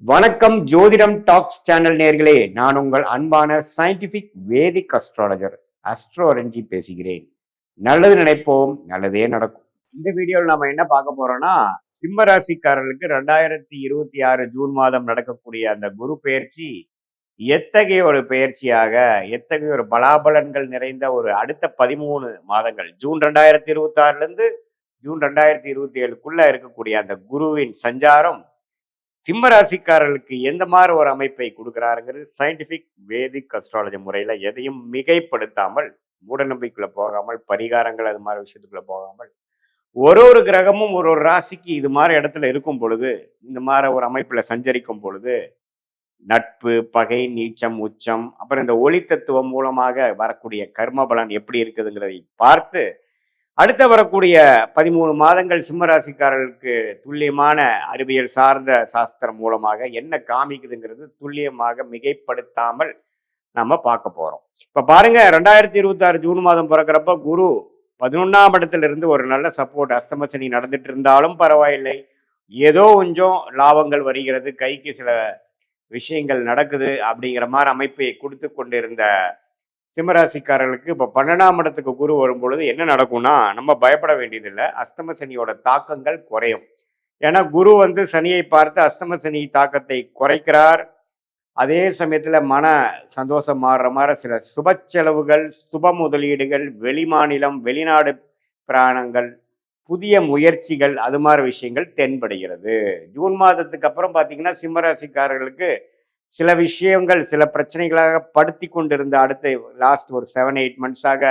வணக்கம் ஜோதிடம் tax channel நேர்களே, நான் உங்கள் அன்பான சயின்டிபிக் வேதிக் அஸ்ட்ராலஜர் அஸ்ட்ரோரஞ்சி பேசுகிறேன். நல்லது நினைப்போம், நல்லதே நடக்கும். இந்த வீடியோவில் நாம என்ன பார்க்க போறோம்னா, சிம்ம ராசிக்காரர்களுக்கு 2026 ஜூன் மாதம் நடக்கக்கூடிய அந்த குரு பெயர்ச்சி எத்தகைய ஒரு பெயர்ச்சியாக, எத்தகைய ஒரு பலாபலன்கள் நிறைந்த ஒரு அடுத்த 13 மாதங்கள், ஜூன் 2026 இருந்து ஜூன் 2027க்குள்ள இருக்கக்கூடிய அந்த குருவின் சஞ்சாரம் சிம்ம ராசிக்காரர்களுக்கு எந்த மாதிரி ஒரு அமைப்பை கொடுக்குறாருங்கிறது சயின்டிபிக் வேதிக் அஸ்ட்ராலஜி முறையில எதையும் மிகைப்படுத்தாமல், மூட நம்பிக்கைக்குள்ள போகாமல், பரிகாரங்கள் அது மாதிரி விஷயத்துக்குள்ள போகாமல், ஒரு ஒரு கிரகமும் ஒரு ஒரு ராசிக்கு இது மாதிரி இடத்துல இருக்கும் பொழுது, இந்த மாதிரி ஒரு அமைப்புல சஞ்சரிக்கும் பொழுது, நட்பு, பகை, நீச்சம், உச்சம், அப்புறம் இந்த ஒளி தத்துவம் மூலமாக வரக்கூடிய கர்ம பலன் எப்படி இருக்குதுங்கிறதை பார்த்து, அடுத்த வரக்கூடிய 13 மாதங்கள் சிம்ம ராசிக்காரர்களுக்கு துல்லியமான அறிவியல் சார்ந்த சாஸ்திரம் மூலமாக என்ன காமிக்குதுங்கிறது துல்லியமாக மிகைப்படுத்தாமல் நம்ம பார்க்க போறோம். இப்ப பாருங்க, 2026 ஜூன் மாதம் பிறக்கிறப்ப குரு 11ஆம் இடத்துல இருந்து ஒரு நல்ல சப்போர்ட், அஸ்தம சனி நடந்துட்டு இருந்தாலும் பரவாயில்லை, ஏதோ கொஞ்சம் லாபங்கள் வருகிறது, கைக்கு சில விஷயங்கள் நடக்குது அப்படிங்கிற மாதிரி அமைப்பை கொடுத்து கொண்டிருந்த சிம்மராசிக்காரர்களுக்கு இப்போ 12ஆம் இடத்துக்கு குரு வரும் பொழுது என்ன நடக்கும்னா, நம்ம பயப்பட வேண்டியதில்லை. அஸ்தம சனியோட தாக்கங்கள் குறையும். ஏன்னா குரு வந்து சனியை பார்த்து அஸ்தம சனி தாக்கத்தை குறைக்கிறார். அதே சமயத்துல மன சந்தோஷம் மாறுற மாதிரி சில சுப செலவுகள், சுப முதலீடுகள், வெளிமாநிலம், வெளிநாடு பிராணங்கள், புதிய முயற்சிகள், அது மாதிரி விஷயங்கள் தென்படுகிறது. ஜூன் மாதத்துக்கு அப்புறம் பார்த்தீங்கன்னா சிம்மராசிக்காரர்களுக்கு சில விஷயங்கள் சில பிரச்சனைகளாக படுத்தி கொண்டிருந்த அடுத்த லாஸ்ட் ஒரு 7-8 மந்த்ஸாக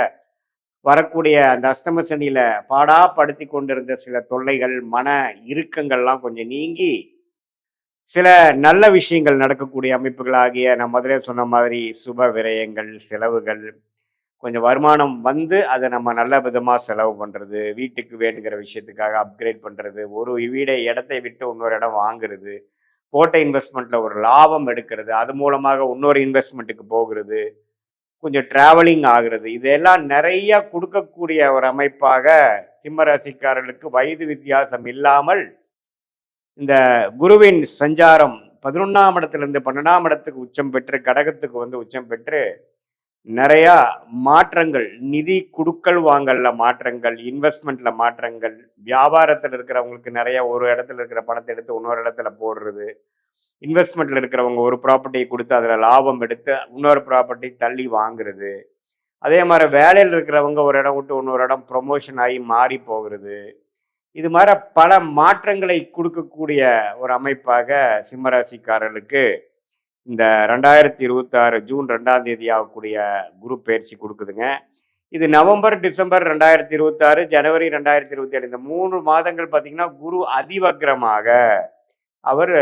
வரக்கூடிய அந்த அஸ்தம சனியில பாடா படுத்தி கொண்டிருந்த சில தொல்லைகள், மன இறுக்கங்கள்லாம் கொஞ்சம் நீங்கி சில நல்ல விஷயங்கள் நடக்கக்கூடிய அமைப்புகளாகிய நான் முதலே சொன்ன மாதிரி சுப விரயங்கள், செலவுகள், கொஞ்சம் வருமானம் வந்து அதை நம்ம நல்ல விதமாக செலவு பண்ணுறது, வீட்டுக்கு வேணுங்கிற விஷயத்துக்காக அப்கிரேட் பண்ணுறது, ஒரு வீடை இடத்தை விட்டு இன்னொரு இடம் வாங்குறது, போட்ட இன்வெஸ்ட்மெண்ட்ல ஒரு லாபம் எடுக்கிறது, அது மூலமாக இன்னொரு இன்வெஸ்ட்மெண்ட்டுக்கு போகிறது, கொஞ்சம் டிராவலிங் ஆகுறது, இதெல்லாம் நிறைய கொடுக்கக்கூடிய ஒரு அமைப்பாக சிம்ம ராசிக்காரர்களுக்கு வயது வித்தியாசம் இல்லாமல் இந்த குருவின் சஞ்சாரம் 11ஆம் இடத்திலிருந்து 12ஆம் இடத்துக்கு உச்சம் பெற்று கடகத்துக்கு வந்து உச்சம் பெற்று நிறைய மாற்றங்கள், நிதி குடுக்கல் வாங்கல்ல மாற்றங்கள், இன்வெஸ்ட்மெண்ட்ல மாற்றங்கள், வியாபாரத்தில் இருக்கிறவங்களுக்கு நிறைய ஒரு இடத்துல இருக்கிற பணத்தை எடுத்து இன்னொரு இடத்துல போடுறது, இன்வெஸ்ட்மெண்ட்ல இருக்கிறவங்க ஒரு ப்ராப்பர்ட்டியை கொடுத்து அதில் லாபம் எடுத்து இன்னொரு ப்ராப்பர்ட்டி தள்ளி வாங்குறது, அதே மாதிரி வேலையில் இருக்கிறவங்க ஒரு இடம் விட்டு இன்னொரு இடம் ப்ரொமோஷன் ஆகி மாறி போகிறது, இது மாதிரி பல மாற்றங்களை கொடுக்கக்கூடிய ஒரு அமைப்பாக சிம்மராசிக்காரர்களுக்கு இந்த 2026 ஜூன் 2ஆம் தேதி ஆகக்கூடிய குரு பயிற்சி கொடுக்குதுங்க. இது நவம்பர், டிசம்பர் 2026, ஜனவரி 2027 இந்த 3 மாதங்கள் பார்த்தீங்கன்னா குரு அதிவக்ரமாக அவர்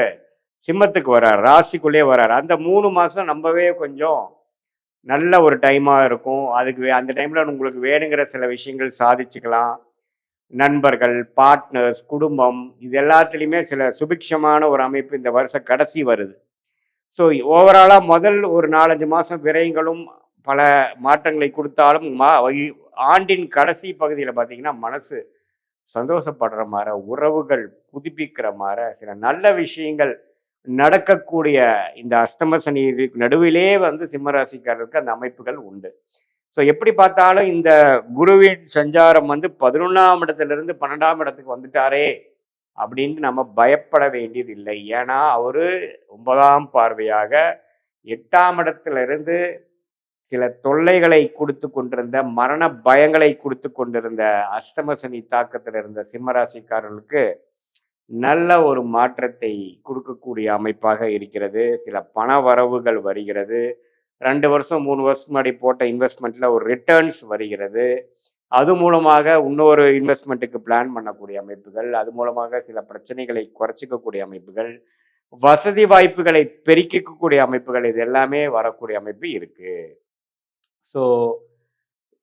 சிம்மத்துக்கு வர்றார், ராசிக்குள்ளே வர்றார். அந்த 3 மாதம் நம்பவே கொஞ்சம் நல்ல ஒரு டைமாக இருக்கும். அதுக்கு அந்த டைமில் உங்களுக்கு வேணுங்கிற சில விஷயங்கள் சாதிச்சுக்கலாம். நண்பர்கள், பார்ட்னர்ஸ், குடும்பம், இது எல்லாத்துலேயுமே சில சுபிக்ஷமான ஒரு அமைப்பு இந்த வருஷம் கடைசி வருது. ஸோ ஓவராலாக முதல் ஒரு 4-5 மாதம் விரயங்களும் பல மாற்றங்களை கொடுத்தாலும் ஆண்டின் கடைசி பகுதியில் பார்த்தீங்கன்னா மனசு சந்தோஷப்படுற மாதிரி, உறவுகள் புதுப்பிக்கிற மாதிரி சில நல்ல விஷயங்கள் நடக்கக்கூடிய இந்த அஸ்தம சனி நடுவிலே வந்து சிம்மராசிக்காரருக்கு அந்த அமைப்புகள் உண்டு. ஸோ எப்படி பார்த்தாலும் இந்த குருவின் சஞ்சாரம் வந்து 11ஆம் இடத்திலிருந்து 12ஆம் இடத்துக்கு வந்துட்டாரே அப்படின்னு நம்ம பயப்பட வேண்டியது இல்லை. ஏன்னா அவரு 9ஆம் பார்வையாக 8ஆம் இடத்துல இருந்து சில தொல்லைகளை கொடுத்து கொண்டிருந்த, மரண பயங்களை கொடுத்து கொண்டிருந்த அஸ்தம சனி தாக்கத்தில் இருந்த சிம்மராசிக்காரர்களுக்கு நல்ல ஒரு மாற்றத்தை கொடுக்கக்கூடிய அமைப்பாக இருக்கிறது. சில பண வரவுகள் வருகிறது. 2 வருஷம் 3 வருஷம் முன்னாடி போட்ட இன்வெஸ்ட்மெண்ட்ல ஒரு ரிட்டர்ன்ஸ் வருகிறது. அது மூலமாக இன்னொரு இன்வெஸ்ட்மெண்ட்டுக்கு பிளான் பண்ணக்கூடிய அமைப்புகள், அது மூலமாக சில பிரச்சனைகளை குறைச்சிக்கக்கூடிய அமைப்புகள், வசதி வாய்ப்புகளை பெருக்கிக்கக்கூடிய அமைப்புகள், இது எல்லாமே வரக்கூடிய அமைப்பு இருக்கு. ஸோ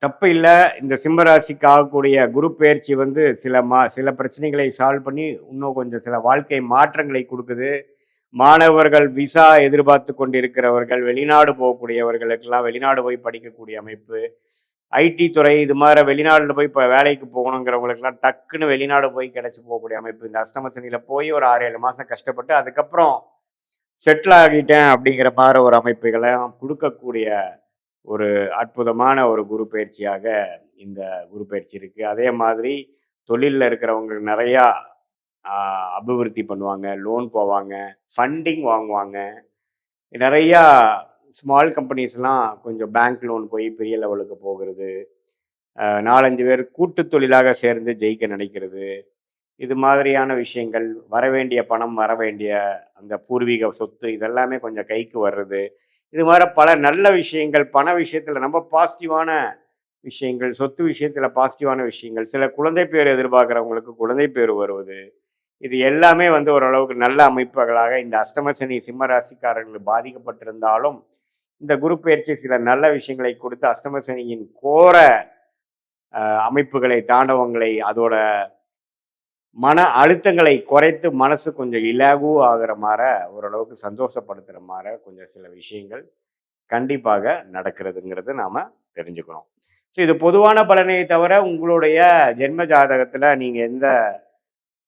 தப்பு இல்லை. இந்த சிம்மராசிக்கு ஆகக்கூடிய குரு பெயர்ச்சி வந்து சில பிரச்சனைகளை சால்வ் பண்ணி இன்னும் கொஞ்சம் சில வாழ்க்கை மாற்றங்களை கொடுக்குது. மாணவர்கள், விசா எதிர்பார்த்து கொண்டிருக்கிறவர்கள், வெளிநாடு போகக்கூடியவர்களுக்கெல்லாம் வெளிநாடு போய் படிக்கக்கூடிய அமைப்பு, ஐடி துறை, இது மாதிரி வெளிநாட்டில் போய் இப்போ வேலைக்கு போகணுங்கிறவங்களுக்கெல்லாம் டக்குன்னு வெளிநாடு போய் கிடைச்சி போகக்கூடிய அமைப்பு. இந்த அஸ்தம சனியில் போய் ஒரு 6-7 மாதம் கஷ்டப்பட்டு அதுக்கப்புறம் செட்டில் ஆகிட்டேன் அப்படிங்கிற மாதிரி ஒரு அமைப்புகளை கொடுக்கக்கூடிய ஒரு அற்புதமான ஒரு குரு பயிற்சியாக இந்த குரு பயிற்சி இருக்குது. அதே மாதிரி தொழிலில் இருக்கிறவங்க நிறையா அபிவிருத்தி பண்ணுவாங்க, லோன் போவாங்க, ஃபண்டிங் வாங்குவாங்க. நிறையா ஸ்மால் கம்பெனிஸ்லாம் கொஞ்சம் பேங்க் லோன் போய் பெரிய லெவலுக்கு போகிறது, 4-5 பேர் கூட்டு தொழிலாக சேர்ந்து ஜெயிக்க நினைக்கிறது, இது மாதிரியான விஷயங்கள், வரவேண்டிய பணம், வரவேண்டிய அந்த பூர்வீக சொத்து இதெல்லாமே கொஞ்சம் கைக்கு வர்றது, இது மாதிரி பல நல்ல விஷயங்கள், பண விஷயத்தில் ரொம்ப பாசிட்டிவான விஷயங்கள், சொத்து விஷயத்தில் பாசிட்டிவான விஷயங்கள், சில குழந்தை பேர் எதிர்பார்க்குறவங்களுக்கு குழந்தை பேர் வருவது, இது எல்லாமே ஓரளவுக்கு நல்ல அமைப்புகளாக இந்த அஷ்டமசனி சிம்ம ராசிக்காரர்கள் பாதிக்கப்பட்டிருந்தாலும் இந்த குரு பயிற்சி சில நல்ல விஷயங்களை கொடுத்து அஷ்டமசனியின் கோர அமைப்புகளை, தாண்டவங்களை, அதோட மன அழுத்தங்களை குறைத்து மனசு கொஞ்சம் இலகு ஆகிற மாதிரி ஓரளவுக்கு சந்தோஷப்படுத்துகிற மாதிரி கொஞ்சம் சில விஷயங்கள் கண்டிப்பாக நடக்கிறதுங்கிறது நாம் தெரிஞ்சுக்கணும். ஸோ இது பொதுவான பலனை தவிர உங்களுடைய ஜென்ம ஜாதகத்தில் நீங்கள் எந்த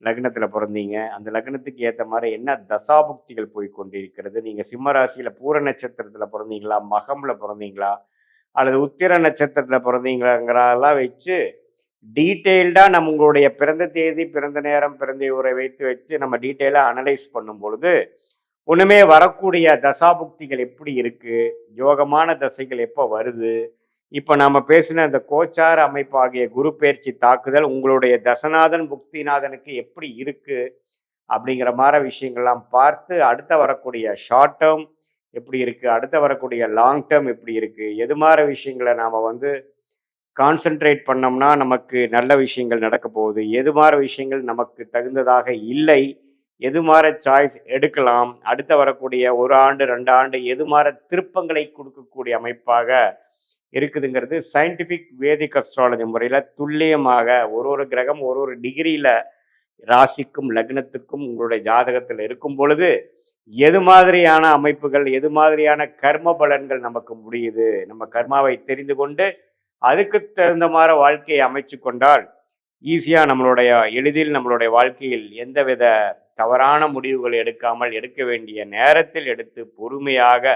லக்னத்தில் பிறந்தீங்க, அந்த லக்னத்துக்கு ஏற்ற மாதிரி என்ன தசாபுக்திகள் போய் கொண்டிருக்கிறது, நீங்கள் சிம்ம ராசியில் பூர நட்சத்திரத்தில் பிறந்தீங்களா, மகமில் பிறந்தீங்களா, அல்லது உத்திர நட்சத்திரத்தில் பிறந்தீங்களாங்கிறதெல்லாம் வச்சு டீட்டெயில்டாக நம்ம உங்களுடைய பிறந்த தேதி, பிறந்த நேரம், பிறந்த ஊரை வச்சு நம்ம டீட்டெயிலாக அனலைஸ் பண்ணும் பொழுது ஒன்றுமே வரக்கூடிய தசாபுக்திகள் எப்படி இருக்குது, யோகமான தசைகள் எப்போ வருது, இப்போ நாம் பேசின அந்த கோச்சார அமைப்பு ஆகிய குரு பயிற்சி தாக்குதல் உங்களுடைய தசநாதன் புக்திநாதனுக்கு எப்படி இருக்குது அப்படிங்கிற மாதிரி விஷயங்கள்லாம் பார்த்து அடுத்த வரக்கூடிய ஷார்ட் டேர்ம் எப்படி இருக்குது, அடுத்த வரக்கூடிய லாங் டேர்ம் எப்படி இருக்குது, எது மாதிரி விஷயங்களை நாம் கான்சென்ட்ரேட் பண்ணோம்னா நமக்கு நல்ல விஷயங்கள் நடக்க போகுது, எது மாதிரி விஷயங்கள் நமக்கு தகுந்ததாக இல்லை, எது மாதிரி சாய்ஸ் எடுக்கலாம், அடுத்த வரக்கூடிய 1 ஆண்டு 2 ஆண்டு எது மாதிரி திருப்பங்களை கொடுக்கக்கூடிய அமைப்பாக இருக்குதுங்கிறது சயின்டிஃபிக் வேதிக் அஸ்ட்ராலஜி முறையில் துல்லியமாக ஒரு கிரகம் ஒரு டிகிரியில் ராசிக்கும் லக்னத்துக்கும் உங்களுடைய ஜாதகத்தில் இருக்கும் பொழுது எது மாதிரியான அமைப்புகள், எது மாதிரியான கர்ம பலன்கள் நமக்கு முடியுது, நம்ம கர்மாவை தெரிந்து கொண்டு அதுக்கு தகுந்த மாதிரி வாழ்க்கையை அமைச்சு கொண்டால் ஈஸியாக எளிதில் நம்மளுடைய வாழ்க்கையில் எந்தவித தவறான முடிவுகள் எடுக்காமல் எடுக்க வேண்டிய நேரத்தில் எடுத்து பொறுமையாக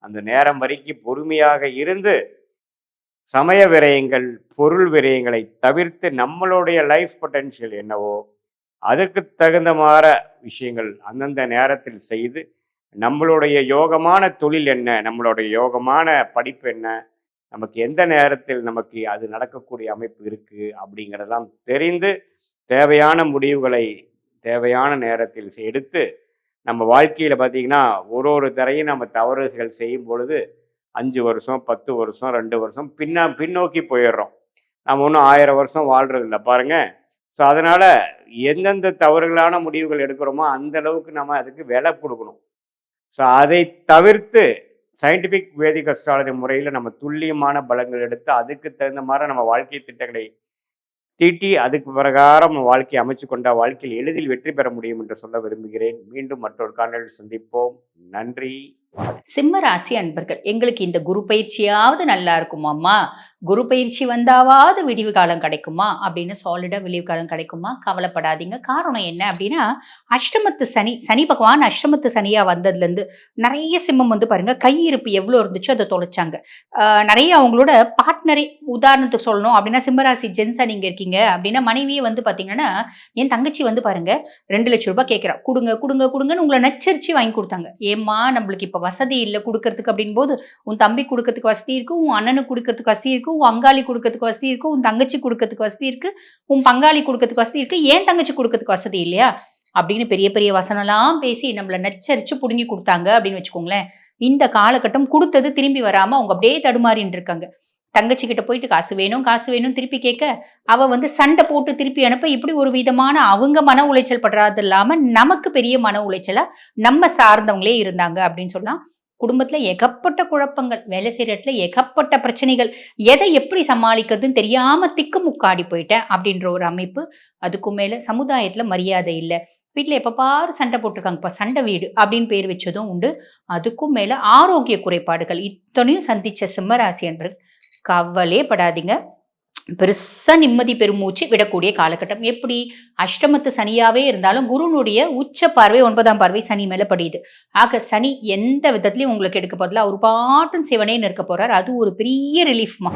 அந்த நேரம் வரைக்கும் பொறுமையாக இருந்து சமய விரயங்கள், பொருள் விரயங்களை தவிர்த்து நம்மளுடைய லைஃப் பொட்டென்ஷியல் என்னவோ அதுக்கு தகுந்த மாதிரி விஷயங்கள் அந்தந்த நேரத்தில் செய்து நம்மளுடைய யோகமான தொழில் என்ன, நம்மளுடைய யோகமான படிப்பு என்ன, நமக்கு எந்த நேரத்தில் நமக்கு அது நடக்கக்கூடிய அமைப்பு இருக்குது அப்படிங்கிறதெல்லாம் தெரிந்து தேவையான முடிவுகளை தேவையான நேரத்தில் எடுத்து நம்ம வாழ்க்கையில் பார்த்திங்கன்னா ஒரு தரையும் நம்ம தவறுகள் செய்யும் பொழுது 5 வருஷம் 10 வருஷம் 2 வருஷம் பின்னோக்கி போயிடுறோம். நம்ம ஒன்றும் 1000 வருஷம் வாழ்கிறது இல்லை பாருங்க. ஸோ அதனால் எந்தெந்த தவறுகளான முடிவுகள் எடுக்கிறோமோ அந்த அளவுக்கு நம்ம அதுக்கு விலை கொடுக்கணும். ஸோ அதை தவிர்த்து சயின்டிஃபிக் வேதிக் அஸ்ட்ராலஜி முறையில் நம்ம துல்லியமான பலங்கள் எடுத்து அதுக்கு தகுந்த மாதிரி நம்ம வாழ்க்கை திட்டங்களை தீட்டி அதுக்கு பிரகாரம் நம்ம வாழ்க்கையை அமைச்சு கொண்டால் வாழ்க்கையில் எளிதில் வெற்றி பெற முடியும் என்று சொல்ல விரும்புகிறேன். மீண்டும் மற்றொரு காணொளியில் சந்திப்போம். நன்றி. சிம்ம ராசி அன்பர்கள், எங்களுக்கு இந்த குரு பயிற்சியாவது நல்லா இருக்குமாம்மா, குரு பயிற்சி வந்தாவது விடிவு காலம் கிடைக்குமா அப்படின்னு சாலிடா விடிவு காலம் கிடைக்குமா? கவலைப்படாதீங்க. காரணம் என்ன அப்படின்னா, அஷ்டமத்து சனி பகவான் அஷ்டமத்து சனியா வந்ததுலேருந்து நிறைய சிம்மம் பாருங்க கையிருப்பு எவ்வளோ இருந்துச்சோ அதை தொலைச்சாங்க. நிறைய அவங்களோட பார்ட்னரே, உதாரணத்துக்கு சொல்லணும் அப்படின்னா சிம்மராசி ஜென்ஸா நீங்க இருக்கீங்க அப்படின்னா மனைவியே பார்த்தீங்கன்னா என் தங்கச்சி பாருங்க 2 லட்சம் ரூபாய் கேட்குறா, கொடுங்க கொடுங்க கொடுங்கன்னு உங்களை நச்சரிச்சு வாங்கி கொடுத்தாங்க. ஏம்மா நம்மளுக்கு இப்போ வசதி இல்லை கொடுக்கறதுக்கு அப்படின் போது உன் தம்பி கொடுக்கறதுக்கு வசதி இருக்கு, உன் அண்ணனுக்கு கொடுக்கறதுக்கு வசதி இருக்கு, உன் அங்காளி கொடுக்கறதுக்கு வசதி இருக்கு, உன் தங்கச்சி கொடுக்கறதுக்கு வசதி இருக்கு, உன் பங்காளி கொடுக்கறதுக்கு வசதி இருக்கு, ஏன் தங்கச்சி கொடுக்கறதுக்கு வசதி இல்லையா அப்படின்னு பெரிய பெரிய வசனம்லாம் பேசி நம்மளை நச்சரிச்சு புடுங்கி கொடுத்தாங்க அப்படின்னு வச்சுக்கோங்களேன். இந்த காலகட்டம் கொடுத்தது திரும்பி வராம அவங்க அப்படியே தடுமாறின்னு இருக்காங்க. தங்கச்சி கிட்ட போயிட்டு காசு வேணும் திருப்பி கேட்க அவ சண்டை போட்டு திருப்பி அனுப்ப இப்படி ஒரு விதமான அவங்க மன உளைச்சல் படுறது இல்லாம நமக்கு பெரிய மன உளைச்சலா நம்ம சார்ந்தவங்களே இருந்தாங்க அப்படின்னு சொல்லலாம். குடும்பத்துல ஏகப்பட்ட குழப்பங்கள், வேலை செய்யற இடத்துல ஏகப்பட்ட பிரச்சனைகள், எதை எப்படி சமாளிக்கிறதுன்னு தெரியாம திக்கு முக்காடி போயிட்டேன் அப்படின்ற ஒரு அமைப்பு. அதுக்கும் மேல சமுதாயத்துல மரியாதை இல்லை, வீட்டுல எப்ப பாரு சண்டை போட்டிருக்காங்கப்பா, சண்டை வீடு அப்படின்னு பேர் வச்சதும் உண்டு. அதுக்கும் மேல ஆரோக்கிய குறைபாடுகள் இத்தனையும் சந்திச்ச சிம்மராசி என்பது கவலையே படாதீங்க. பெருசா நிம்மதி பெருமூச்சு விடக்கூடிய காலகட்டம். எப்படி? அஷ்டமத்து சனியாவே இருந்தாலும் குருனுடைய உச்ச பார்வை 9ஆம் பார்வை சனி மேல படியுது. ஆக சனி எந்த விதத்திலயும் உங்களுக்கு எடுக்க போறதில்ல. அவரு பாட்டுன்னு சிவனேன்னு இருக்க போறார். அது ஒரு பெரிய ரிலீஃப்மா.